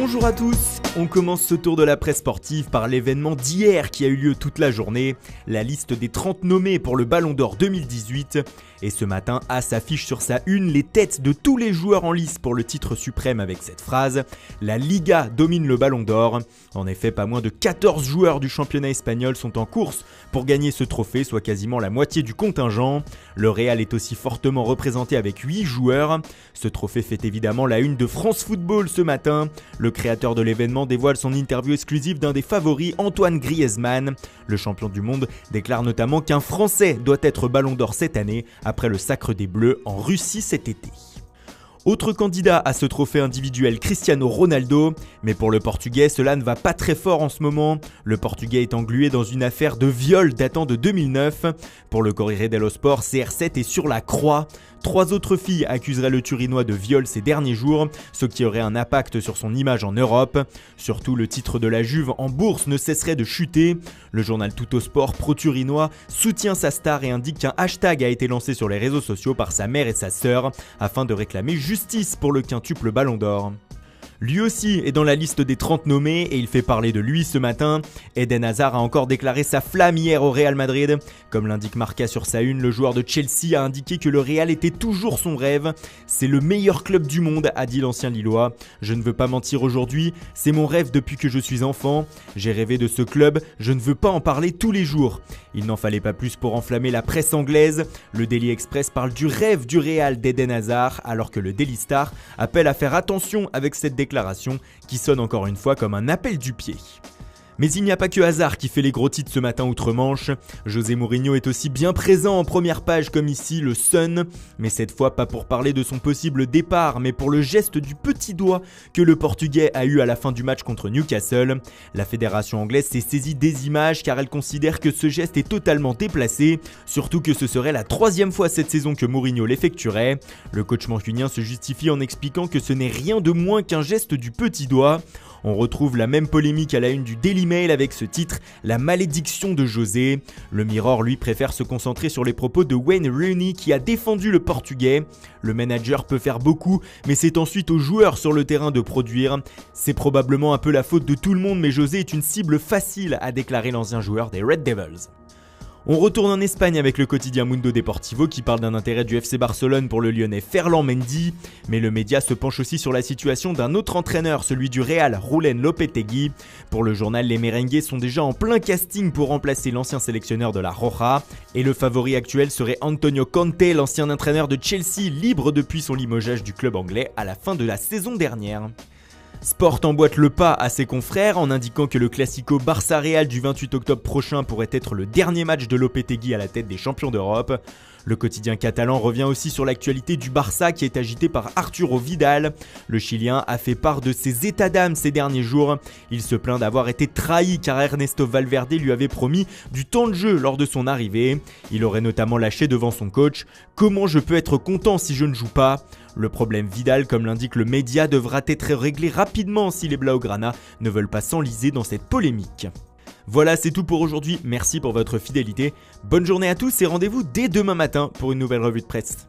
Bonjour à tous, on commence ce tour de la presse sportive par l'événement d'hier qui a eu lieu toute la journée, la liste des 30 nommés pour le Ballon d'Or 2018. Et ce matin, As affiche sur sa une les têtes de tous les joueurs en lice pour le titre suprême avec cette phrase « La Liga domine le Ballon d'Or ». En effet, pas moins de 14 joueurs du championnat espagnol sont en course pour gagner ce trophée, soit quasiment la moitié du contingent. Le Real est aussi fortement représenté avec 8 joueurs. Ce trophée fait évidemment la une de France Football ce matin. Le créateur de l'événement dévoile son interview exclusive d'un des favoris, Antoine Griezmann. Le champion du monde déclare notamment qu'un Français doit être Ballon d'Or cette année, après le sacre des Bleus en Russie cet été. Autre candidat à ce trophée individuel, Cristiano Ronaldo, mais pour le Portugais, cela ne va pas très fort en ce moment. Le Portugais est englué dans une affaire de viol datant de 2009. Pour le Corriere dello Sport, CR7 est sur la croix. 3 autres filles accuseraient le Turinois de viol ces derniers jours, ce qui aurait un impact sur son image en Europe. Surtout, le titre de la Juve en bourse ne cesserait de chuter. Le journal Tuttosport pro-turinois soutient sa star et indique qu'un hashtag a été lancé sur les réseaux sociaux par sa mère et sa sœur afin de réclamer justice pour le quintuple Ballon d'Or. Lui aussi est dans la liste des 30 nommés et il fait parler de lui ce matin. Eden Hazard a encore déclaré sa flamme hier au Real Madrid. Comme l'indique Marca sur sa une, le joueur de Chelsea a indiqué que le Real était toujours son rêve. C'est le meilleur club du monde, a dit l'ancien Lillois. Je ne veux pas mentir aujourd'hui, c'est mon rêve depuis que je suis enfant. J'ai rêvé de ce club, je ne veux pas en parler tous les jours. Il n'en fallait pas plus pour enflammer la presse anglaise. Le Daily Express parle du rêve du Real d'Eden Hazard, alors que le Daily Star appelle à faire attention avec cette déclaration qui sonne encore une fois comme un appel du pied. Mais il n'y a pas que Hazard qui fait les gros titres ce matin outre-Manche. José Mourinho est aussi bien présent en première page comme ici, le Sun. Mais cette fois pas pour parler de son possible départ, mais pour le geste du petit doigt que le Portugais a eu à la fin du match contre Newcastle. La fédération anglaise s'est saisie des images car elle considère que ce geste est totalement déplacé, surtout que ce serait la 3e fois cette saison que Mourinho l'effectuerait. Le coach mancunien se justifie en expliquant que ce n'est rien de moins qu'un geste du petit doigt. On retrouve la même polémique à la une du Daily Mail avec ce titre « La malédiction de José ». Le Mirror, lui, préfère se concentrer sur les propos de Wayne Rooney qui a défendu le Portugais. Le manager peut faire beaucoup, mais c'est ensuite aux joueurs sur le terrain de produire. C'est probablement un peu la faute de tout le monde, mais José est une cible facile, a déclaré l'ancien joueur des Red Devils. On retourne en Espagne avec le quotidien Mundo Deportivo qui parle d'un intérêt du FC Barcelone pour le Lyonnais Ferland Mendy, mais le média se penche aussi sur la situation d'un autre entraîneur, celui du Real, Julen Lopetegui. Pour le journal, les merengues sont déjà en plein casting pour remplacer l'ancien sélectionneur de la Roja, et le favori actuel serait Antonio Conte, l'ancien entraîneur de Chelsea, libre depuis son limogeage du club anglais à la fin de la saison dernière. Sport emboîte le pas à ses confrères en indiquant que le Classico Barça-Real du 28 octobre prochain pourrait être le dernier match de Lopetegui à la tête des champions d'Europe. Le quotidien catalan revient aussi sur l'actualité du Barça qui est agité par Arturo Vidal. Le Chilien a fait part de ses états d'âme ces derniers jours. Il se plaint d'avoir été trahi car Ernesto Valverde lui avait promis du temps de jeu lors de son arrivée. Il aurait notamment lâché devant son coach « Comment je peux être content si je ne joue pas ?» Le problème Vidal, comme l'indique le média, devra être réglé rapidement si les Blaugrana ne veulent pas s'enliser dans cette polémique. Voilà, c'est tout pour aujourd'hui, merci pour votre fidélité. Bonne journée à tous et rendez-vous dès demain matin pour une nouvelle revue de presse.